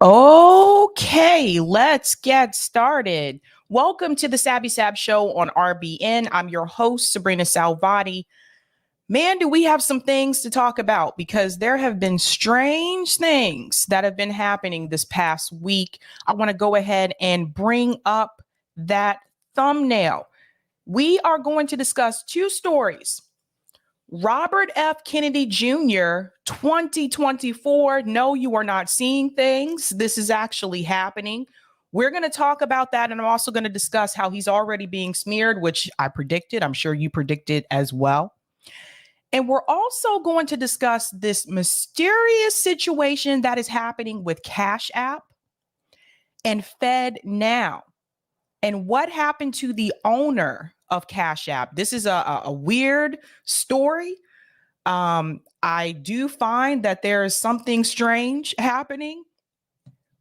Okay, let's get started. Welcome to the Savvy Sab Show on RBN. I'm your host, Sabrina Salvati. Man, do we have some things to talk about because there have been strange things that have been happening this past week. I want to go ahead and bring up that thumbnail. We are going to discuss two stories. Robert F. Kennedy Jr., 2024. No, you are not seeing things. This is actually happening. We're going to talk about that. And I'm also going to discuss how he's already being smeared, which I predicted. I'm sure you predicted as well. And we're also going to discuss this mysterious situation that is happening with Cash App and FedNow and what happened to the owner of Cash App. This is a weird story. I do find that there is something strange happening,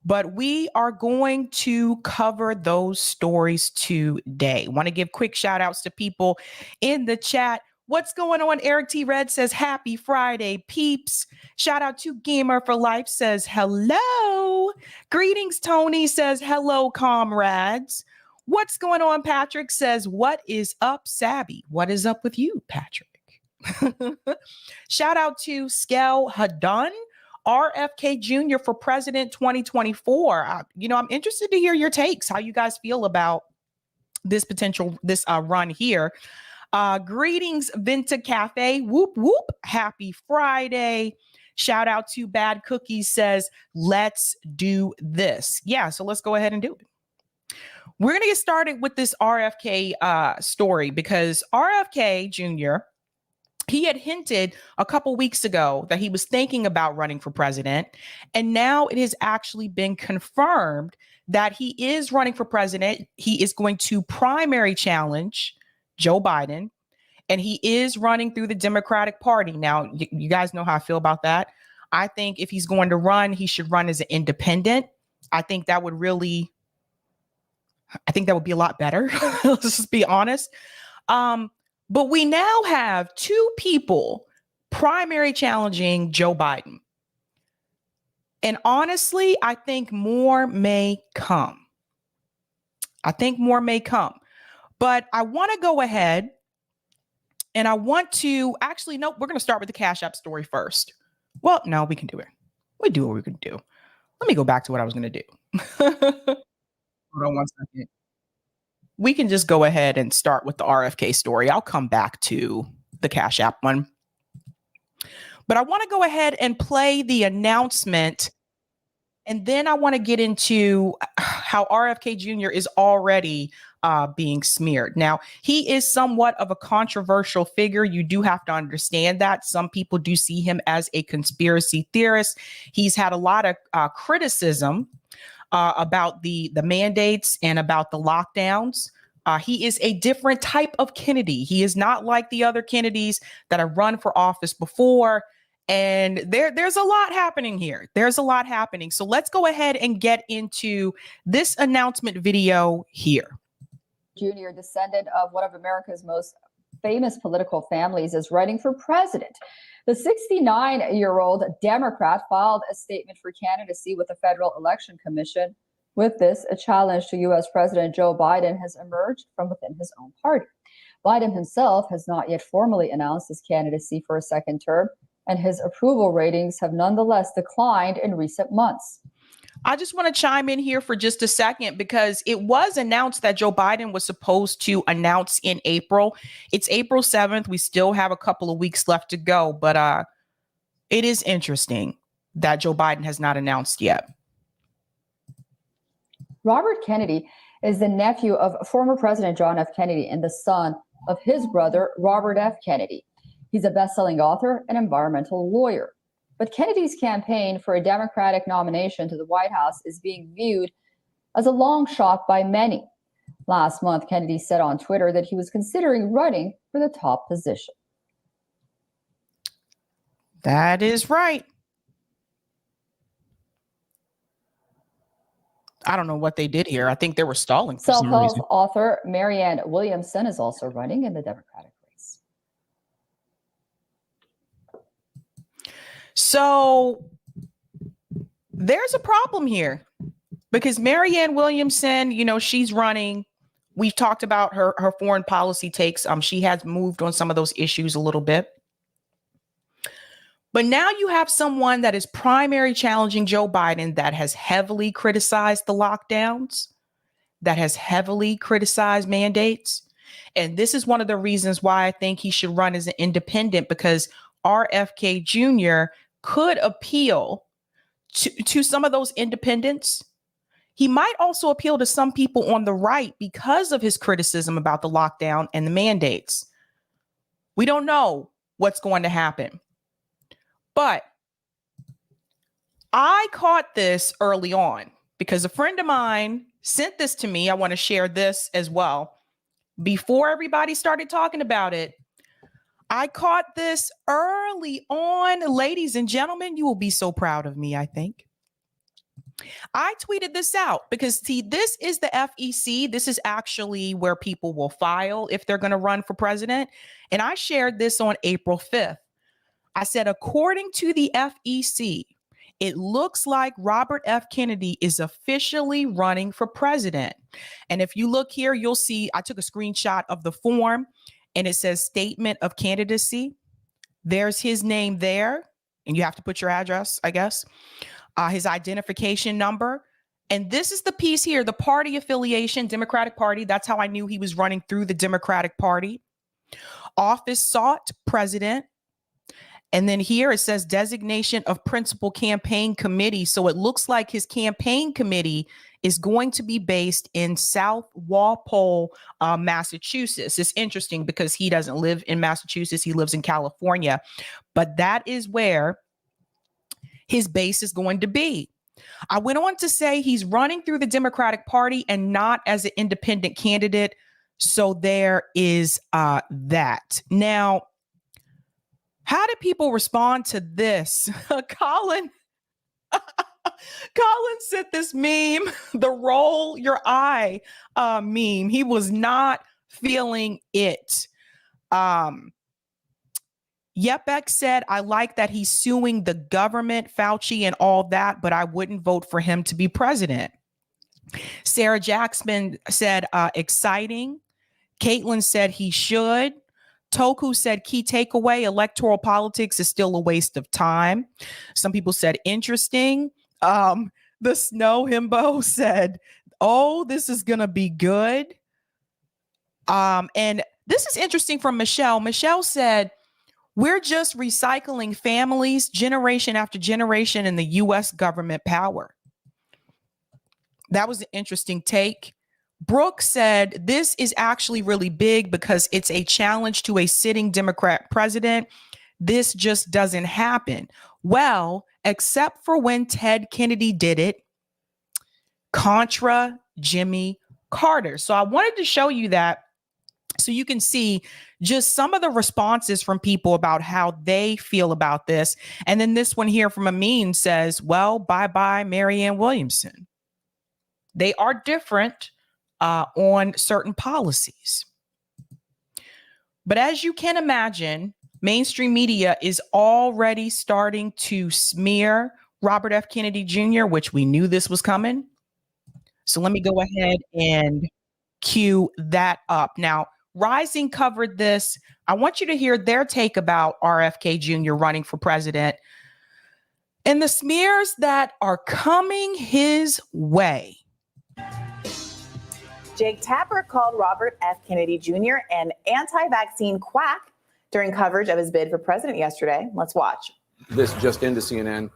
but we are going to cover those stories today. Want to give quick shout outs to people in the chat. What's going on? Eric T. Red says, happy Friday, peeps. Shout out to Gamer for Life says, hello. Greetings, Tony says, hello, comrades. What's going on? Patrick says, what is up, Sabby? What is up with you, Patrick? Shout out to Skel Hadun, RFK Jr. for President 2024. I'm interested to hear your takes, how you guys feel about this run here. Greetings, Vinta Cafe. Whoop, whoop. Happy Friday. Shout out to Bad Cookies says, let's do this. Yeah, so let's go ahead and do it. We're going to get started with this RFK story because RFK Jr., he had hinted a couple weeks ago that he was thinking about running for president. And now it has actually been confirmed that he is running for president. He is going to primary challenge Joe Biden, and he is running through the Democratic Party. Now, you guys know how I feel about that. I think if he's going to run, he should run as an independent. I think that would be a lot better. Let's just be honest. But we now have two people primary challenging Joe Biden. And honestly, I think more may come. But I want to go ahead and I want to we're going to start with the Cash App story first. Well, no, we can do it. We do what we're going to do. Let me go back to what I was going to do. Hold on one second. We can just go ahead and start with the RFK story. I'll come back to the Cash App one. But I want to go ahead and play the announcement. And then I want to get into how RFK Jr. is already being smeared. Now, he is somewhat of a controversial figure. You do have to understand that. Some people do see him as a conspiracy theorist. He's had a lot of criticism about the mandates and about the lockdowns. He is a different type of Kennedy. He is not like the other Kennedys that have run for office before. And there's a lot happening here. There's a lot happening. So let's go ahead and get into this announcement video here. Jr., descendant of one of America's most famous political families, is running for president. The 69-year-old Democrat filed a statement for candidacy with the Federal Election Commission. With this, a challenge to U.S. President Joe Biden has emerged from within his own party. Biden himself has not yet formally announced his candidacy for a second term, and his approval ratings have nonetheless declined in recent months. I just want to chime in here for just a second because it was announced that Joe Biden was supposed to announce in April. It's April 7th. We still have a couple of weeks left to go, but it is interesting that Joe Biden has not announced yet. Robert Kennedy is the nephew of former President John F. Kennedy and the son of his brother, Robert F. Kennedy. He's a best-selling author and environmental lawyer. But Kennedy's campaign for a Democratic nomination to the White House is being viewed as a long shot by many. Last month, Kennedy said on Twitter that he was considering running for the top position. That is right. I don't know what they did here. I think they were stalling for some reason. Self-help author Marianne Williamson is also running in the Democratic race. So there's a problem here because Marianne Williamson, she's running. We've talked about her foreign policy takes. She has moved on some of those issues a little bit. But now you have someone that is primary challenging Joe Biden that has heavily criticized the lockdowns, that has heavily criticized mandates. And this is one of the reasons why I think he should run as an independent, because RFK Jr. could appeal to some of those independents. He might also appeal to some people on the right because of his criticism about the lockdown and the mandates. We don't know what's going to happen. But I caught this early on because a friend of mine sent this to me. I want to share this as well. Before everybody started talking about it, I caught this early on. Ladies and gentlemen, you will be so proud of me, I think. I tweeted this out because, see, this is the FEC. This is actually where people will file if they're going to run for president. And I shared this on April 5th. I said, according to the FEC, it looks like Robert F. Kennedy is officially running for president. And if you look here, you'll see I took a screenshot of the form and it says statement of candidacy. There's his name there. And you have to put your address, I guess, his identification number. And this is the piece here, the party affiliation, Democratic Party. That's how I knew he was running through the Democratic Party. Office sought, president. And then here it says designation of principal campaign committee. So it looks like his campaign committee is going to be based in South Walpole, Massachusetts. It's interesting because he doesn't live in Massachusetts. He lives in California. But that is where his base is going to be. I went on to say he's running through the Democratic Party and not as an independent candidate. So there is that. Now, how do people respond to this? Colin sent this meme, the roll your eye meme. He was not feeling it. Yepek said, I like that he's suing the government, Fauci and all that, but I wouldn't vote for him to be president. Sarah Jackson said, exciting. Caitlin said he should. Toku said key takeaway, electoral politics is still a waste of time. Some people said interesting. The Snow Himbo said, oh, this is going to be good. And this is interesting from Michelle. Michelle said, we're just recycling families generation after generation in the U.S. government power. That was an interesting take. Brooke said, this is actually really big because it's a challenge to a sitting Democrat president. This just doesn't happen. Well, except for when Ted Kennedy did it, contra Jimmy Carter. So I wanted to show you that so you can see just some of the responses from people about how they feel about this. And then this one here from Amin says, well, bye-bye, Marianne Williamson. They are different on certain policies. But as you can imagine, mainstream media is already starting to smear Robert F. Kennedy Jr., which we knew this was coming. So let me go ahead and cue that up. Now, Rising covered this. I want you to hear their take about RFK Jr. running for president and the smears that are coming his way. Jake Tapper called Robert F. Kennedy Jr. an anti-vaccine quack during coverage of his bid for president yesterday. Let's watch. This just into CNN.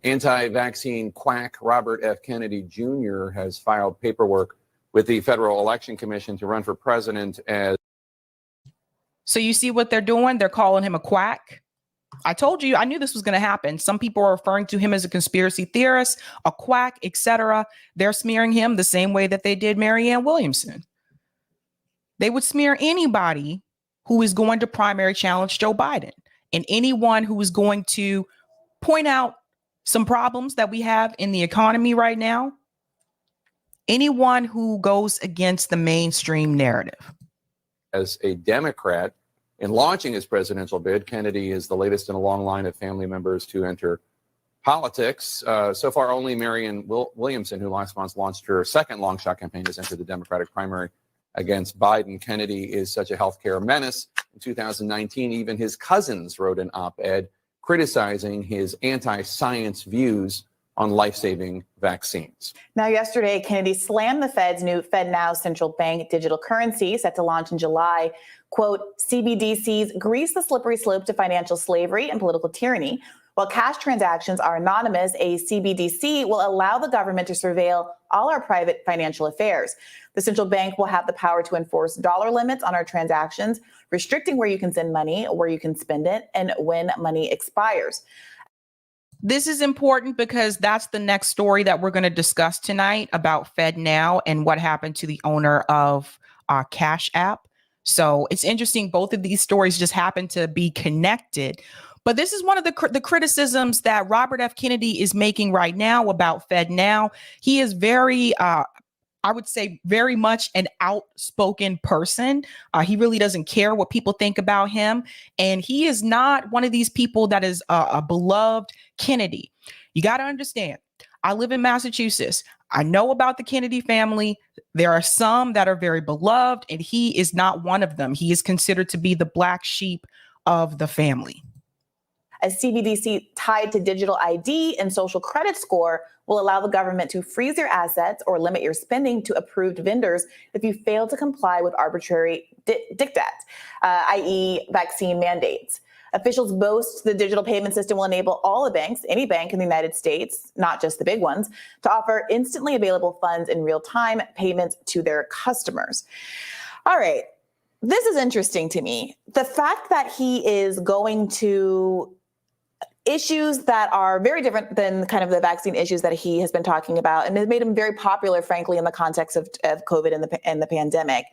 Anti-vaccine quack Robert F. Kennedy Jr. has filed paperwork with the Federal Election Commission to run for president as. So you see what they're doing? They're calling him a quack. I told you, I knew this was going to happen. Some people are referring to him as a conspiracy theorist, a quack, etc. They're smearing him the same way that they did Marianne Williamson. They would smear anybody who is going to primary challenge Joe Biden and anyone who is going to point out some problems that we have in the economy right now. Anyone who goes against the mainstream narrative. As a Democrat, in launching his presidential bid, Kennedy is the latest in a long line of family members to enter politics. So far, only Marianne Williamson, who last month launched her second long shot campaign, has entered the Democratic primary against Biden. Kennedy is such a healthcare menace. In 2019, even his cousins wrote an op-ed criticizing his anti-science views on life-saving vaccines. Now, yesterday, Kennedy slammed the Fed's new FedNow central bank digital currency set to launch in July. Quote, CBDCs grease the slippery slope to financial slavery and political tyranny. While cash transactions are anonymous, a CBDC will allow the government to surveil all our private financial affairs. The central bank will have the power to enforce dollar limits on our transactions, restricting where you can send money, where you can spend it, and when money expires. This is important because that's the next story that we're going to discuss tonight about FedNow and what happened to the owner of Cash App. So it's interesting. Both of these stories just happen to be connected. But this is one of the criticisms that Robert F. Kennedy is making right now about FedNow. He is very, I would say, very much an outspoken person. He really doesn't care what people think about him. And he is not one of these people that is a beloved Kennedy. You got to understand, I live in Massachusetts. I know about the Kennedy family. There are some that are very beloved, and he is not one of them. He is considered to be the black sheep of the family. A CBDC tied to digital ID and social credit score will allow the government to freeze your assets or limit your spending to approved vendors if you fail to comply with arbitrary diktat, i.e. vaccine mandates. Officials boast the digital payment system will enable all the banks, any bank in the United States, not just the big ones, to offer instantly available funds in real time payments to their customers. All right. This is interesting to me. The fact that he is going to issues that are very different than kind of the vaccine issues that he has been talking about, and it made him very popular, frankly, in the context of COVID and the pandemic,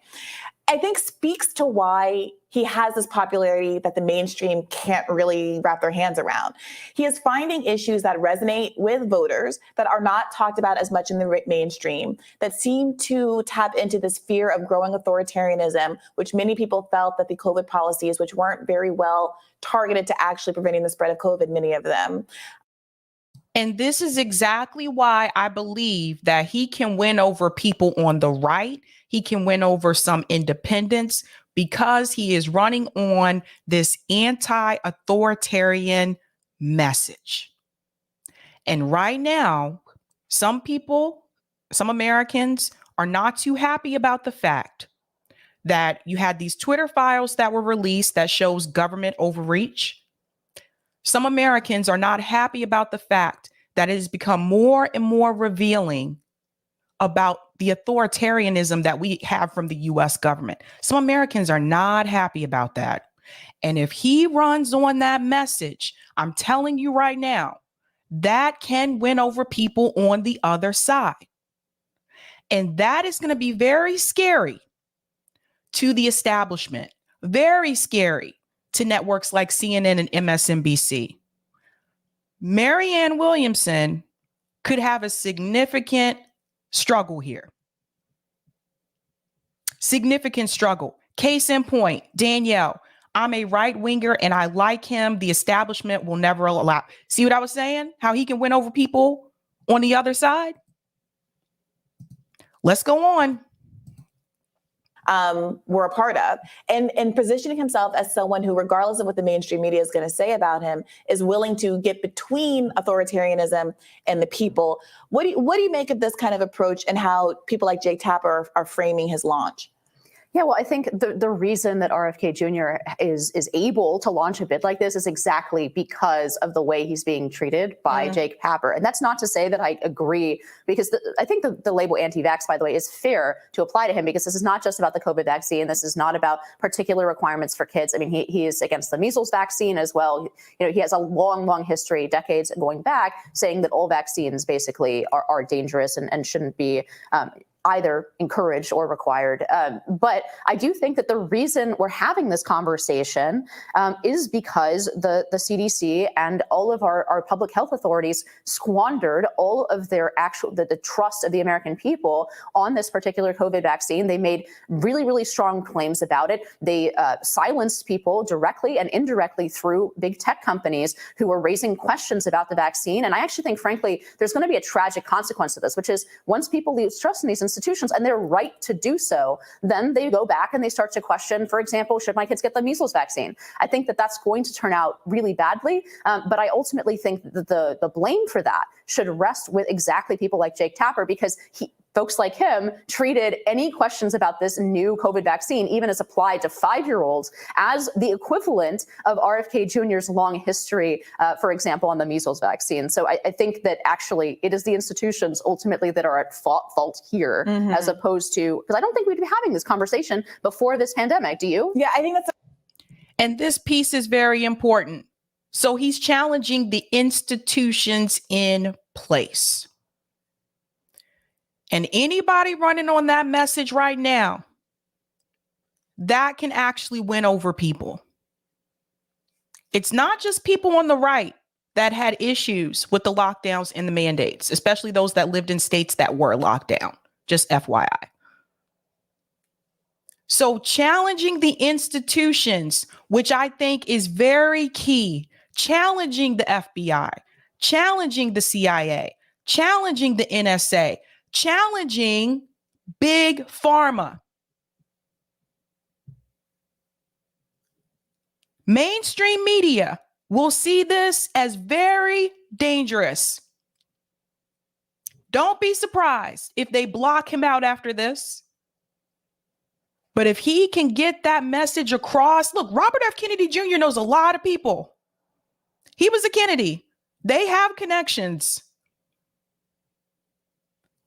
I think speaks to why he has this popularity that the mainstream can't really wrap their hands around. He is finding issues that resonate with voters that are not talked about as much in the mainstream, that seem to tap into this fear of growing authoritarianism, which many people felt that the COVID policies, which weren't very well targeted to actually preventing the spread of COVID, many of them. And this is exactly why I believe that he can win over people on the right. He can win over some independents because he is running on this anti-authoritarian message. And right now, some people, some Americans are not too happy about the fact that you had these Twitter files that were released that shows government overreach. Some Americans are not happy about the fact that it has become more and more revealing about the authoritarianism that we have from the U.S. government. Some Americans are not happy about that. And if he runs on that message, I'm telling you right now, that can win over people on the other side. And that is going to be very scary to the establishment, very scary to networks like CNN and MSNBC. Marianne Williamson could have a significant struggle here. Significant struggle. Case in point, Danielle, I'm a right winger and I like him. The establishment will never allow. See what I was saying? How he can win over people on the other side? Let's go on. Were a part of, and positioning himself as someone who, regardless of what the mainstream media is going to say about him, is willing to get between authoritarianism and the people. What do you make of this kind of approach and how people like Jake Tapper are framing his launch? Yeah, well, I think the reason that RFK Jr. is able to launch a bid like this is exactly because of the way he's being treated by Jake Tapper. And that's not to say that I agree, because I think the label anti-vax, by the way, is fair to apply to him, because this is not just about the COVID vaccine. This is not about particular requirements for kids. I mean, he is against the measles vaccine as well. You know, he has a long history, decades going back, saying that all vaccines basically are dangerous and shouldn't be either encouraged or required. But I do think that the reason we're having this conversation is because the CDC and all of our public health authorities squandered all of their the trust of the American people on this particular COVID vaccine. They made really, really strong claims about it. They silenced people directly and indirectly through big tech companies who were raising questions about the vaccine. And I actually think, frankly, there's going to be a tragic consequence of this, which is once people lose trust in these institutions, and they're right to do so, then they go back and they start to question, for example, should my kids get the measles vaccine? I think that that's going to turn out really badly. But I ultimately think that the blame for that should rest with exactly people like Jake Tapper, because folks like him treated any questions about this new COVID vaccine, even as applied to 5-year-olds, as the equivalent of RFK Jr.'s long history, for example, on the measles vaccine. So I think that actually it is the institutions ultimately that are at fault here, as opposed to, because I don't think we'd be having this conversation before this pandemic. Do you? Yeah, I think that's. And this piece is very important. So he's challenging the institutions in place. And anybody running on that message right now, that can actually win over people. It's not just people on the right that had issues with the lockdowns and the mandates, especially those that lived in states that were locked down, just FYI. So challenging the institutions, which I think is very key, challenging the FBI, challenging the CIA, challenging the NSA, challenging big pharma. Mainstream media will see this as very dangerous. Don't be surprised if they block him out after this. But if he can get that message across, look, Robert F. Kennedy Jr. knows a lot of people. He was a Kennedy. They have connections.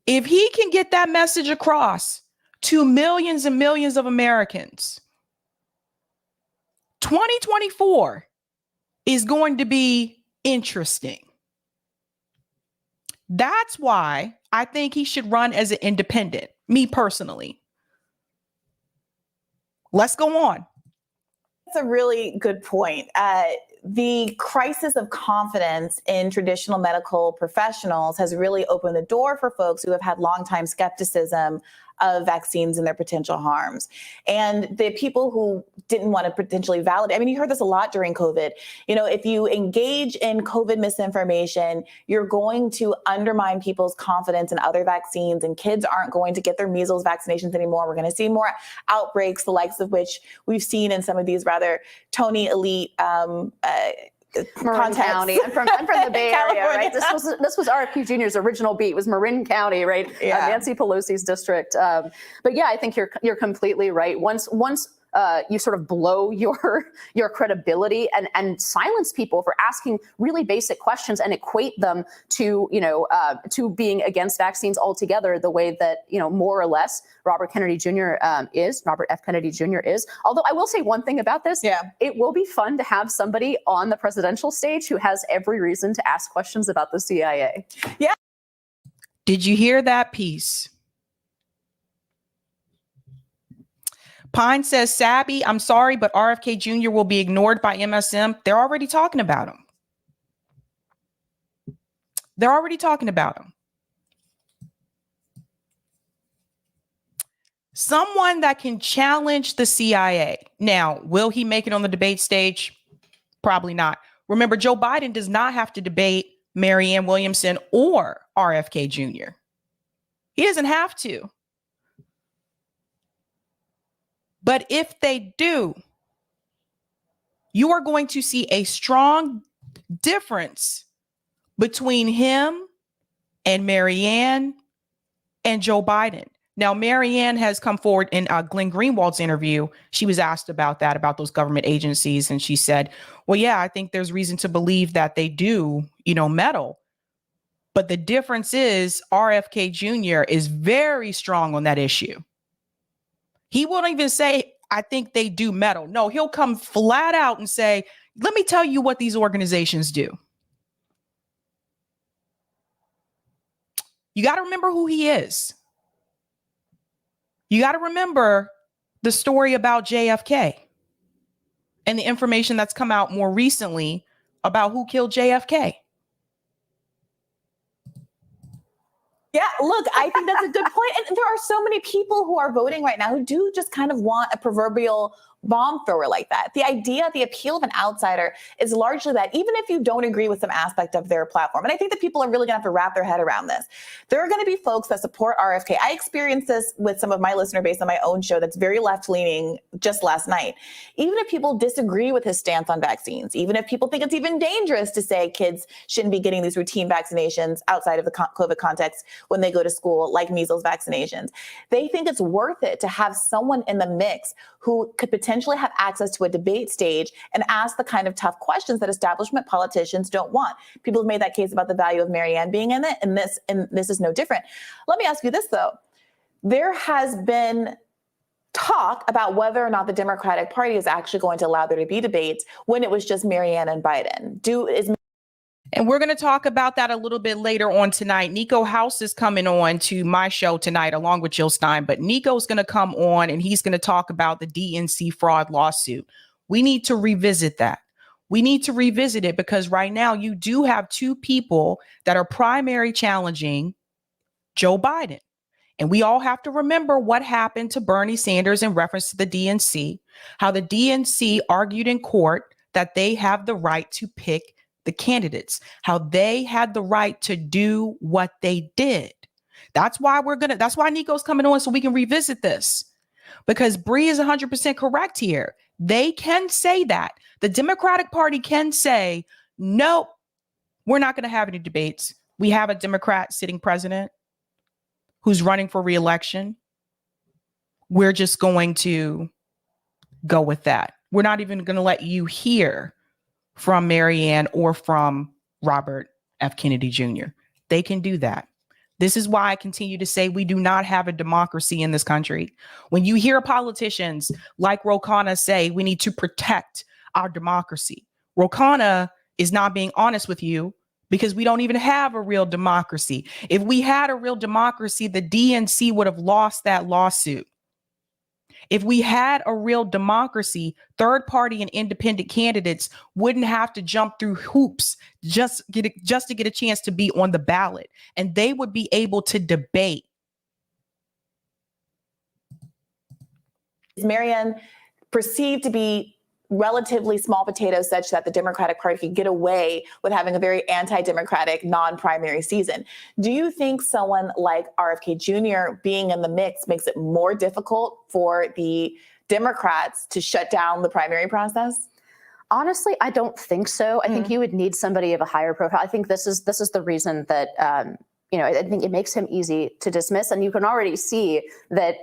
If he can get that message across to millions and millions of Americans, 2024 is going to be interesting. That's why I think he should run as an independent, me personally. Let's go on. That's a really good point. The crisis of confidence in traditional medical professionals has really opened the door for folks who have had longtime skepticism of vaccines and their potential harms. And the people who didn't want to potentially validate, I mean, you heard this a lot during COVID. You know, if you engage in COVID misinformation, you're going to undermine people's confidence in other vaccines, and kids aren't going to get their measles vaccinations anymore. We're going to see more outbreaks, the likes of which we've seen in some of these rather Tony elite Marin County. I'm from the Bay Area, right? This was RFK Jr.'s original beat, was Marin County, right? Yeah. Nancy Pelosi's district. But yeah, I think you're completely right. Once you sort of blow your credibility and silence people for asking really basic questions and equate them to to being against vaccines altogether, the way that more or less Robert F. Kennedy Jr. is. Although I will say one thing about this, it will be fun to have somebody on the presidential stage who has every reason to ask questions about the CIA. Yeah. Did you hear that piece? Pine says, Sabby, I'm sorry, but RFK Jr. will be ignored by MSM. They're already talking about him. They're already talking about him. Someone that can challenge the CIA. Now, will he make it on the debate stage? Probably not. Remember, Joe Biden does not have to debate Marianne Williamson or RFK Jr. He doesn't have to. But if they do, you are going to see a strong difference between him and Marianne and Joe Biden. Now, Marianne has come forward in Glenn Greenwald's interview. She was asked about that, about those government agencies. And she said, well, yeah, I think there's reason to believe that they do, meddle. But the difference is RFK Jr. is very strong on that issue. He won't even say, I think they do meddle. No, he'll come flat out and say, let me tell you what these organizations do. You got to remember who he is. You got to remember the story about JFK and the information that's come out more recently about who killed JFK. Yeah, look, I think that's a good point. And there are so many people who are voting right now who do just kind of want a proverbial bomb thrower like that. The idea, the appeal of an outsider is largely that even if you don't agree with some aspect of their platform, and I think that people are really going to have to wrap their head around this, there are going to be folks that support RFK. I experienced this with some of my listener base on my own show that's very left-leaning just last night. Even if people disagree with his stance on vaccines, even if people think it's even dangerous to say kids shouldn't be getting these routine vaccinations outside of the COVID context when they go to school, like measles vaccinations, they think it's worth it to have someone in the mix who could potentially have access to a debate stage and ask the kind of tough questions that establishment politicians don't want. People have made that case about the value of Marianne being in it, and this is no different. Let me ask you this, though. There has been talk about whether or not the Democratic Party is actually going to allow there to be debates when it was just Marianne and Biden. And we're going to talk about that a little bit later on tonight. Nico House is coming on to my show tonight, along with Jill Stein. But Nico's going to come on and he's going to talk about the DNC fraud lawsuit. We need to revisit that. We need to revisit it because right now you do have two people that are primary challenging Joe Biden. And we all have to remember what happened to Bernie Sanders in reference to the DNC, how the DNC argued in court that they have the right to pick the candidates, how they had the right to do what they did. That's why Nico's coming on so we can revisit this, because Bree is 100% correct here. They can say that. The Democratic Party can say, no, we're not going to have any debates. We have a Democrat sitting president who's running for re-election. We're just going to go with that. We're not even going to let you hear from Marianne or from Robert F. Kennedy Jr. They can do that. This is why I continue to say we do not have a democracy in this country. When you hear politicians like Ro Khanna say we need to protect our democracy, Ro Khanna is not being honest with you because we don't even have a real democracy. If we had a real democracy, the DNC would have lost that lawsuit. If we had a real democracy, third party and independent candidates wouldn't have to jump through hoops just to get a chance to be on the ballot, and they would be able to debate. Is Marianne perceived to be relatively small potatoes such that the Democratic Party could get away with having a very anti-democratic non-primary season? Do you think someone like RFK Jr. being in the mix makes it more difficult for the Democrats to shut down the primary process? Honestly, I don't think so. I think you would need somebody of a higher profile. I think this is the reason that I think it makes him easy to dismiss, and you can already see that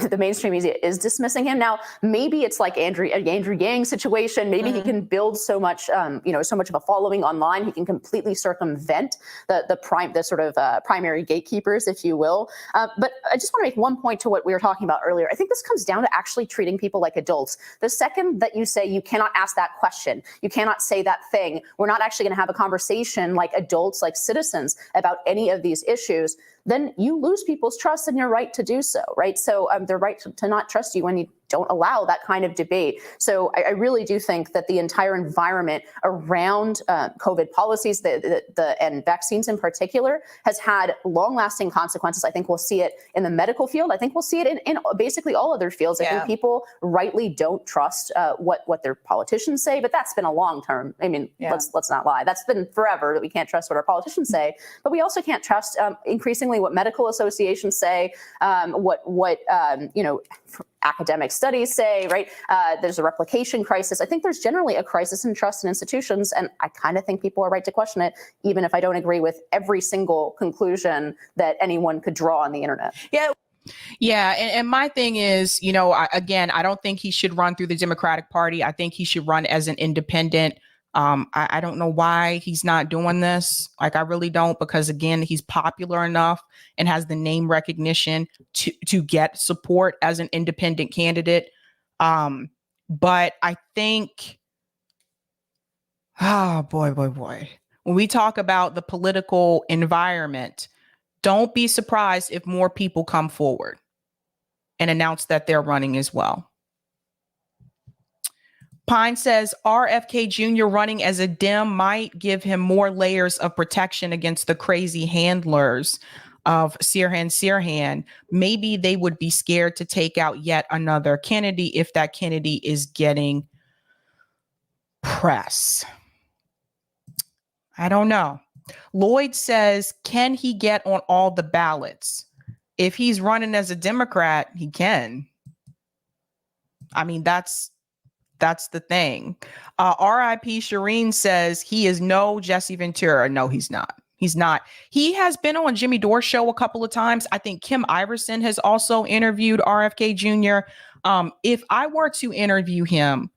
the mainstream media is dismissing him. Now, maybe it's like Andrew Yang situation. Maybe he can build so much of a following online. He can completely circumvent the sort of primary gatekeepers, if you will. But I just want to make one point to what we were talking about earlier. I think this comes down to actually treating people like adults. The second that you say you cannot ask that question, you cannot say that thing, we're not actually going to have a conversation like adults, like citizens about any of these issues, then you lose people's trust in your right to do so, right? So their right to not trust you when you don't allow that kind of debate. So I really do think that the entire environment around COVID policies and vaccines in particular has had long-lasting consequences. I think we'll see it in the medical field. I think we'll see it in basically all other fields. I think people rightly don't trust what their politicians say, but that's been a long term. I mean, let's not lie. That's been forever that we can't trust what our politicians say, but we also can't trust increasingly what medical associations say, what academic studies say, right? There's a replication crisis. I think there's generally a crisis in trust in institutions, and I kind of think people are right to question it, even if I don't agree with every single conclusion that anyone could draw on the internet. Yeah. And my thing is, I don't think he should run through the Democratic Party. I think he should run as an independent. I don't know why he's not doing this. Like, I really don't, because again, he's popular enough and has the name recognition to get support as an independent candidate. But I think, boy, when we talk about the political environment, don't be surprised if more people come forward and announced that they're running as well. Pine says RFK Jr. running as a Dem might give him more layers of protection against the crazy handlers of Sirhan. Maybe they would be scared to take out yet another Kennedy if that Kennedy is getting press. I don't know. Lloyd says, can he get on all the ballots? If he's running as a Democrat, he can. I mean, that's the thing. R.I.P. Shireen says he is no Jesse Ventura. No, he's not. He's not. He has been on Jimmy Dore's show a couple of times. I think Kim Iverson has also interviewed RFK Jr. If I were to interview him,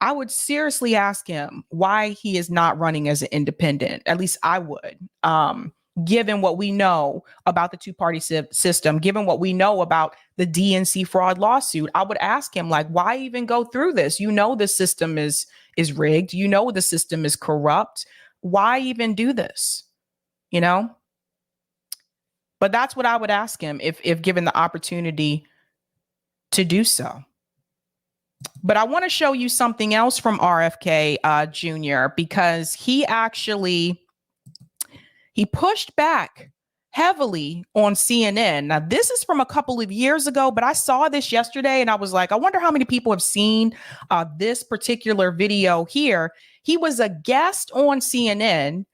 I would seriously ask him why he is not running as an independent. At least I would. Given what we know about the two-party system, given what we know about the DNC fraud lawsuit, I would ask him, like, why even go through this? You know the system is rigged. You know the system is corrupt. Why even do this? You know? But that's what I would ask him if given the opportunity to do so. But I want to show you something else from RFK Jr. because he pushed back heavily on CNN. Now, this is from a couple of years ago, but I saw this yesterday and I was like, I wonder how many people have seen this particular video here. He was a guest on CNN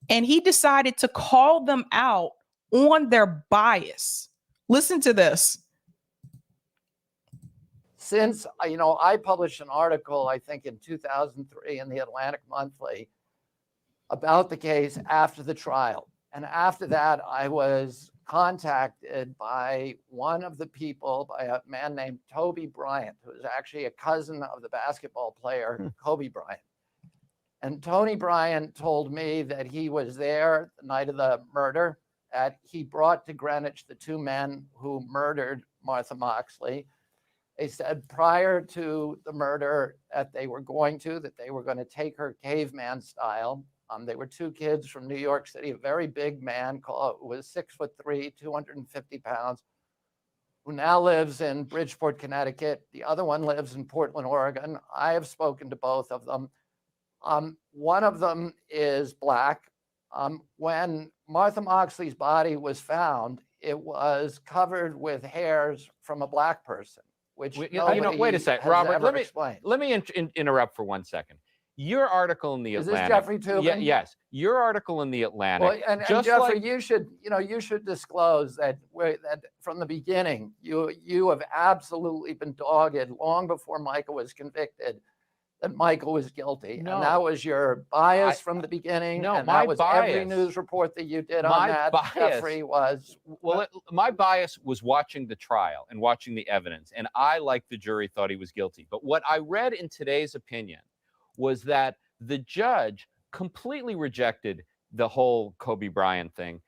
and he decided to call them out on their bias. Listen to this. Since, I published an article, I think in 2003 in the Atlantic Monthly about the case after the trial. And after that, I was contacted by one of the people, by a man named Toby Bryant, who is actually a cousin of the basketball player, Kobe Bryant. And Tony Bryant told me that he was there the night of the murder, that he brought to Greenwich the two men who murdered Martha Moxley. They said prior to the murder that they were going to take her caveman style. They were two kids from New York City, a very big man who was 6'3", 250 pounds, who now lives in Bridgeport, Connecticut. The other one lives in Portland, Oregon. I have spoken to both of them. One of them is black. When Martha Moxley's body was found, it was covered with hairs from a black person. Which wait a sec, Robert. Let me interrupt for 1 second. Your article in the Atlantic. Is this Jeffrey Toobin? Yes. Your article in the Atlantic. Well, and Jeffrey, you should disclose that from the beginning, you have absolutely been dogged long before Michael was convicted that Michael was guilty. No. And that was your bias from the beginning. No, and that was bias. Every news report that you did on that, bias, Jeffrey, was... Well, my bias was watching the trial and watching the evidence. And I, like the jury, thought he was guilty. But what I read in today's opinion was that the judge completely rejected the whole Kobe Bryant thing.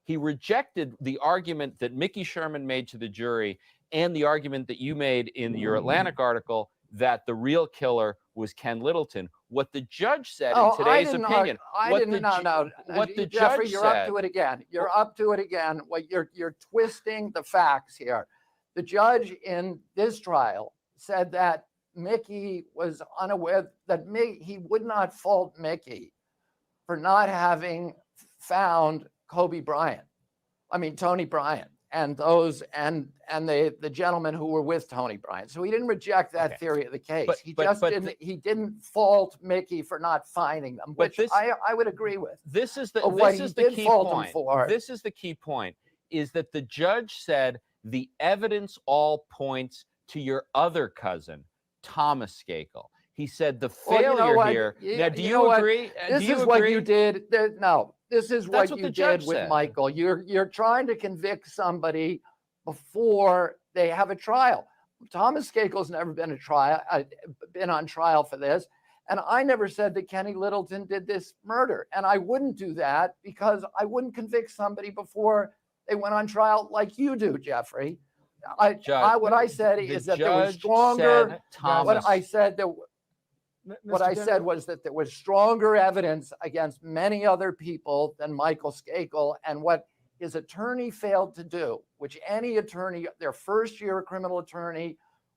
He rejected the argument that Mickey Sherman made to the jury and the argument that you made in your Atlantic article that the real killer was Ken Littleton. What the judge said in today's opinion. What the Jeffrey, judge you're said. Up to it again. You're up to it again. What you're twisting the facts here. The judge in this trial said that Mickey was unaware that he would not fault Mickey for not having found Tony Bryant, and those and the gentlemen who were with Tony Bryant. So he didn't reject that theory of the case. He didn't fault Mickey for not finding them, which I would agree with. This is the key point. This is the key point, is that the judge said the evidence all points to your other cousin, Thomas Skakel. He said the failure here. Now, do you agree? This is what you did. No. This is what you did with Michael. You're trying to convict somebody before they have a trial. Thomas Skakel's never been on trial for this, and I never said that Kenny Littleton did this murder, and I wouldn't do that because I wouldn't convict somebody before they went on trial like you do, Jeffrey. What I said is that there was stronger. What I said was that there was stronger evidence against many other people than Michael Skakel. And what his attorney failed to do, which any attorney, their first year criminal attorney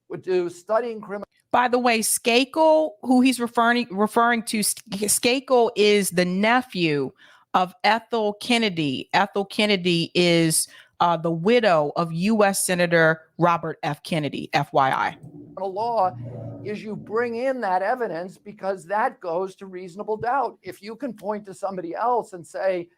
would do, studying criminal. By the way, Skakel, who he's referring to, Skakel is the nephew of Ethel Kennedy. Ethel Kennedy is the widow of U.S. Senator Robert F. Kennedy, FYI. Law is you bring in that evidence because that goes to reasonable doubt. If you can point to somebody else and say,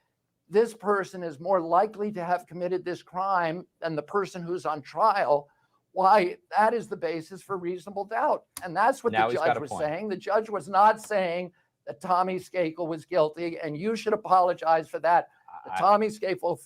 this person is more likely to have committed this crime than the person who's on trial, why, that is the basis for reasonable doubt. And that's what Now the he's got judge a was point. saying. The judge was not saying that Tommy Skakel was guilty, and you should apologize for that. Tommy Skakel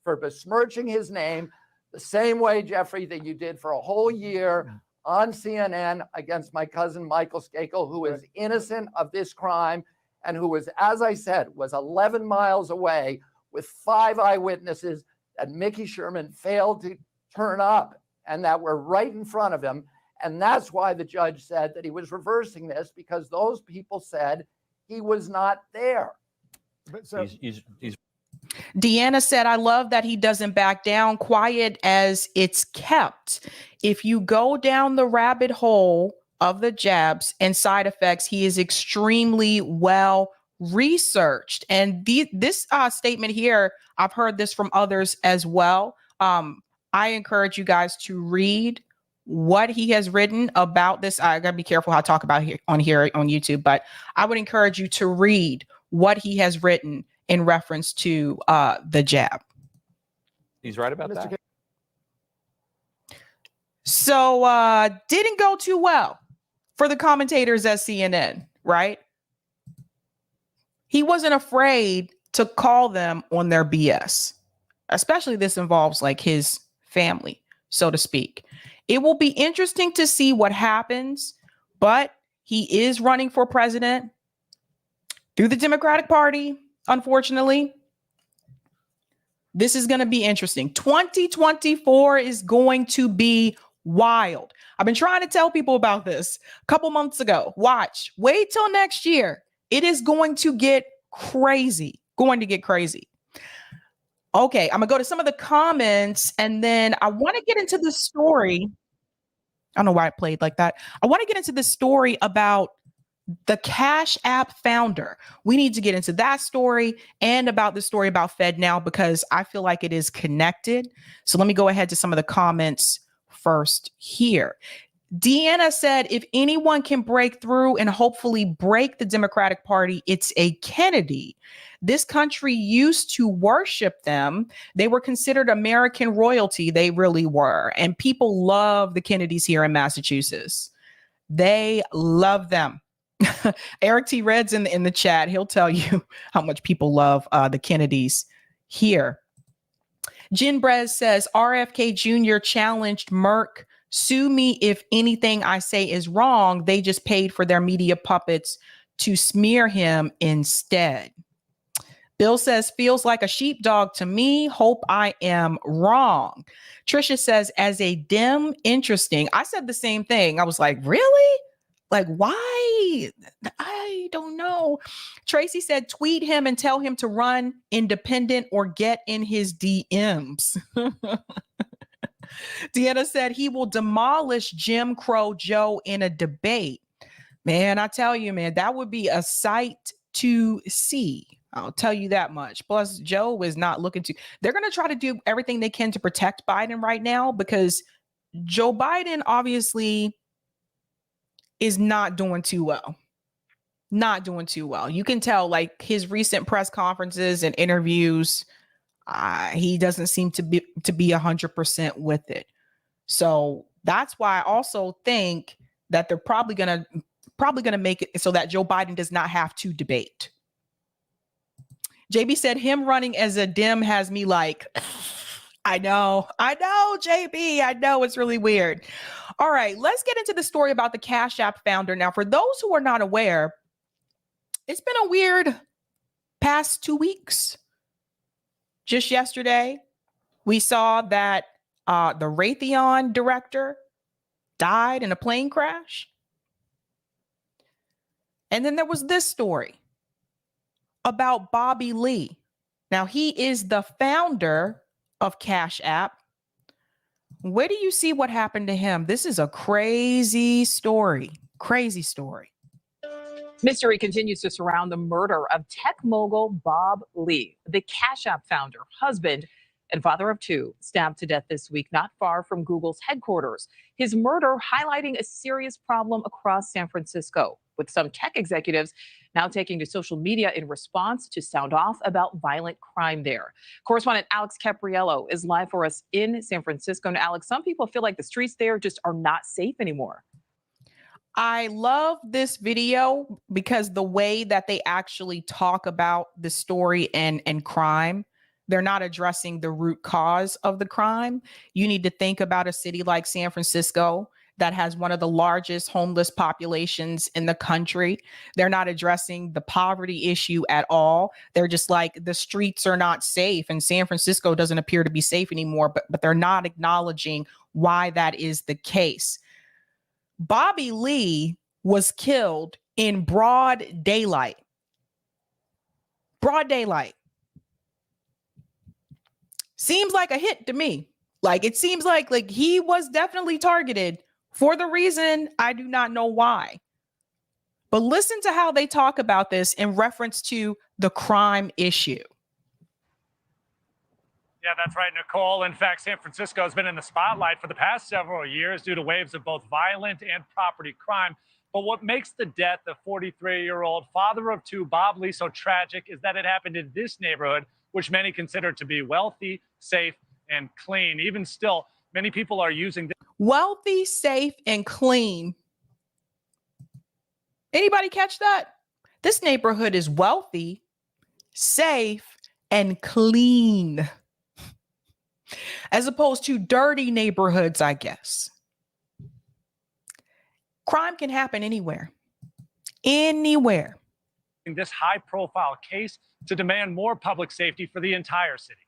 for besmirching his name the same way, Jeffrey, that you did for a whole year on CNN against my cousin Michael Skakel, who is innocent of this crime and who was, as I said, was 11 miles away with 5 eyewitnesses that Mickey Sherman failed to turn up and that were right in front of him. And that's why the judge said that he was reversing this, because those people said he was not there. But so, He's Deanna said, I love that he doesn't back down, quiet as it's kept. If you go down the rabbit hole of the jabs and side effects, he is extremely well researched. And this statement here, I've heard this from others as well. I encourage you guys to read what he has written about this. I gotta be careful how I talk about here on YouTube, but I would encourage you to read what he has written in reference to the jab. He's right about Mr. that. So didn't go too well for the commentators at CNN, right? He wasn't afraid to call them on their BS, especially this involves like his family, so to speak. It will be interesting to see what happens, but he is running for president through the Democratic Party. Unfortunately, this is going to be interesting. 2024 is going to be wild. I've been trying to tell people about this a couple months ago. Watch, wait till next year. It is going to get crazy, Okay, I'm gonna go to some of the comments and then I want to get into the story. I don't know why it played like that. I want to get into the story about the Cash App founder. We need to get into that story and about the story about FedNow because I feel like it is connected. So let me go ahead to some of the comments first here. Deanna said, if anyone can break through and hopefully break the Democratic Party, it's a Kennedy. This country used to worship them. They were considered American royalty. They really were. And people love the Kennedys here in Massachusetts. They love them. Eric T. Red's in the chat. He'll tell you how much people love the Kennedys here. Jen Brez says, RFK Jr. challenged Merck. Sue me if anything I say is wrong. They just paid for their media puppets to smear him instead. Bill says, feels like a sheepdog to me. Hope I am wrong. Trisha says, as a Dem, interesting. I said the same thing. I was like, really? Like, why? I don't know. Tracy said, tweet him and tell him to run independent or get in his DMs. Deanna said he will demolish Jim Crow Joe in a debate. Man, I tell you, man, that would be a sight to see. I'll tell you that much. Plus, Joe is not looking to. They're going to try to do everything they can to protect Biden right now because Joe Biden obviously is not doing too well. Not doing too well. You can tell, like his recent press conferences and interviews, he doesn't seem to be 100% with it. So that's why I also think that they're probably gonna make it so that Joe Biden does not have to debate. JB said him running as a Dem has me like, I know, JB, I know it's really weird. All right, let's get into the story about the Cash App founder. Now, for those who are not aware, it's been a weird past 2 weeks. Just yesterday, we saw that the Raytheon director died in a plane crash. And then there was this story about Bobby Lee, Now, he is the founder of Cash App. Where do you see what happened to him? This is a crazy story. Crazy story. Mystery continues to surround the murder of tech mogul Bob Lee, the Cash App founder, husband, and father of two, stabbed to death this week not far from Google's headquarters. His murder highlighting a serious problem across San Francisco, with some tech executives now taking to social media in response to sound off about violent crime there. Correspondent Alex Capriello is live for us in San Francisco. And Alex, some people feel like the streets there just are not safe anymore. I love this video because the way that they actually talk about the story and crime, they're not addressing the root cause of the crime. You need to think about a city like San Francisco that has one of the largest homeless populations in the country. They're not addressing the poverty issue at all. They're just like, the streets are not safe and San Francisco doesn't appear to be safe anymore, but they're not acknowledging why that is the case. Bobby Lee was killed in broad daylight. Broad daylight. Seems like a hit to me. Like, it seems like he was definitely targeted for the reason I do not know why. But listen to how they talk about this in reference to the crime issue. Yeah, that's right, Nicole. In fact, San Francisco has been in the spotlight for the past several years due to waves of both violent and property crime. But what makes the death of 43-year-old father of two, Bob Lee, so tragic is that it happened in this neighborhood, which many consider to be wealthy, safe, and clean. Even still, many people are using this. Wealthy, safe, and clean. Anybody catch that? This neighborhood is wealthy, safe, and clean, as opposed to dirty neighborhoods, I guess. Crime can happen anywhere. Anywhere. In this high-profile case to demand more public safety for the entire city.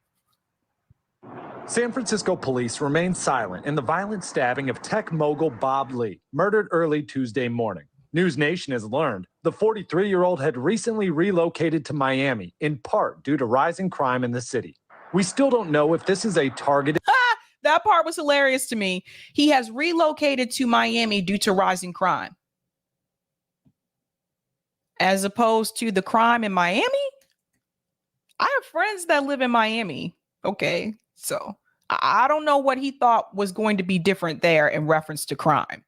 San Francisco police remain silent in the violent stabbing of tech mogul Bob Lee, murdered early Tuesday morning. News Nation has learned the 43-year-old had recently relocated to Miami, in part due to rising crime in the city. We still don't know if this is a targeted. That part was hilarious to me. He has relocated to Miami due to rising crime. As opposed to the crime in Miami? I have friends that live in Miami. Okay, so I don't know what he thought was going to be different there in reference to crime.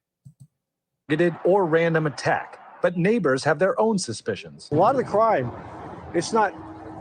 Targeted or random attack, but neighbors have their own suspicions. A lot of the crime, it's not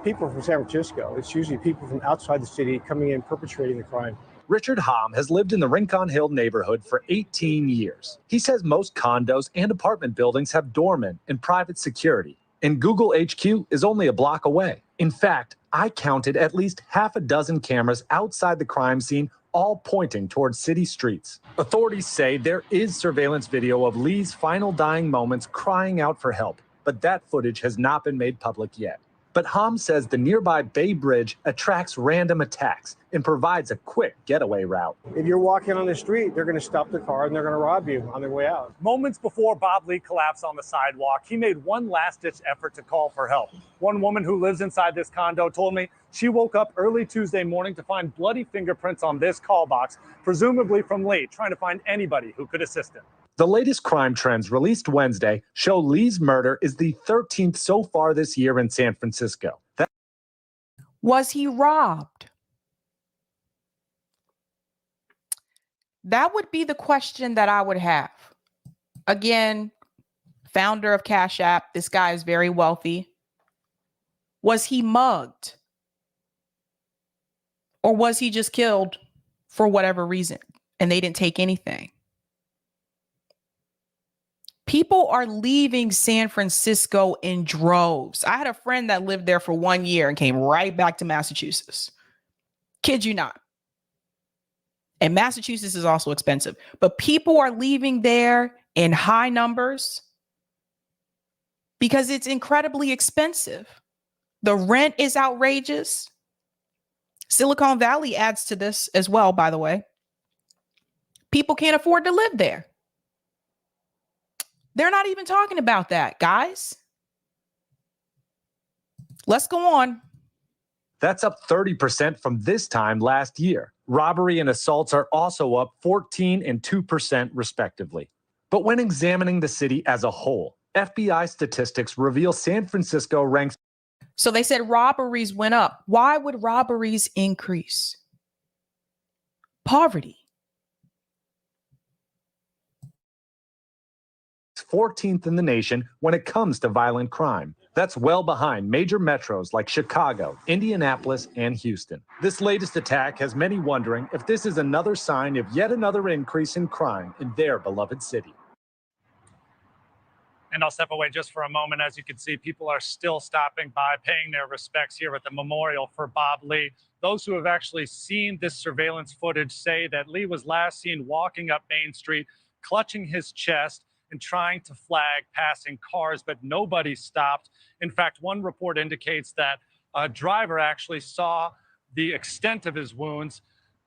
people from San Francisco. It's usually people from outside the city coming in, perpetrating the crime. Richard Hom has lived in the Rincon Hill neighborhood for 18 years. He says most condos and apartment buildings have doormen and private security, and Google HQ is only a block away. In fact, I counted at least half a dozen cameras outside the crime scene, all pointing towards city streets. Authorities say there is surveillance video of Lee's final dying moments crying out for help, but that footage has not been made public yet. But Hom says the nearby Bay Bridge attracts random attacks and provides a quick getaway route. If you're walking on the street, they're going to stop the car and they're going to rob you on their way out. Moments before Bob Lee collapsed on the sidewalk, he made one last-ditch effort to call for help. One woman who lives inside this condo told me she woke up early Tuesday morning to find bloody fingerprints on this call box, presumably from Lee, trying to find anybody who could assist him. The latest crime trends released Wednesday show Lee's murder is the 13th so far this year in San Francisco. Was he robbed? That would be the question that I would have. Again, founder of Cash App, this guy is very wealthy. Was he mugged? Or was he just killed for whatever reason and they didn't take anything? People are leaving San Francisco in droves. I had a friend that lived there for 1 year and came right back to Massachusetts. Kid you not. And Massachusetts is also expensive. But people are leaving there in high numbers because it's incredibly expensive. The rent is outrageous. Silicon Valley adds to this as well, by the way. People can't afford to live there. They're not even talking about that, guys. Let's go on. That's up 30% from this time last year. Robbery and assaults are also up 14 and 2% respectively. But when examining the city as a whole, FBI statistics reveal San Francisco ranks. So they said robberies went up. Why would robberies increase? Poverty. 14th in the nation when it comes to violent crime. That's well behind major metros like Chicago, Indianapolis, and Houston. This latest attack has many wondering if this is another sign of yet another increase in crime in their beloved city. And I'll step away just for a moment. As you can see, people are still stopping by, paying their respects here at the memorial for Bob Lee. Those who have actually seen this surveillance footage say that Lee was last seen walking up Main Street, clutching his chest and trying to flag passing cars, but nobody stopped. In fact, one report indicates that a driver actually saw the extent of his wounds,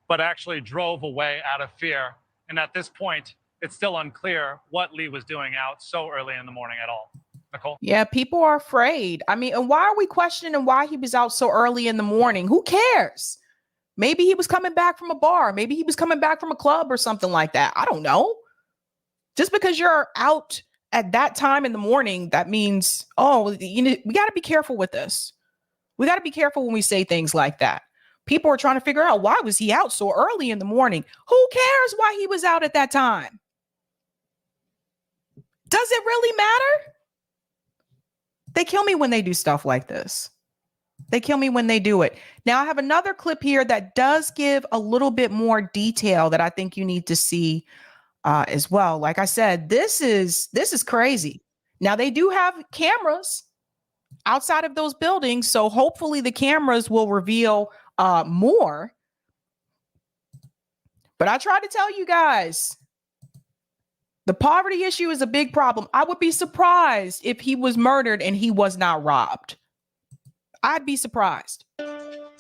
but actually drove away out of fear. And at this point, it's still unclear what Lee was doing out so early in the morning at all. Nicole? Yeah, people are afraid. I mean, and why are we questioning why he was out so early in the morning? Who cares? Maybe he was coming back from a bar. Maybe he was coming back from a club or something like that. I don't know. Just because you're out at that time in the morning, that means, oh, you know, we got to be careful with this. We got to be careful when we say things like that. People are trying to figure out, why was he out so early in the morning? Who cares why he was out at that time? Does it really matter? They kill me when they do stuff like this. They kill me when they do it. Now, I have another clip here that does give a little bit more detail that I think you need to see as well. Like I said, this is crazy. Now, they do have cameras outside of those buildings, so hopefully the cameras will reveal more. But I tried to tell you guys, the poverty issue is a big problem. I would be surprised if he was murdered and he was not robbed. I'd be surprised.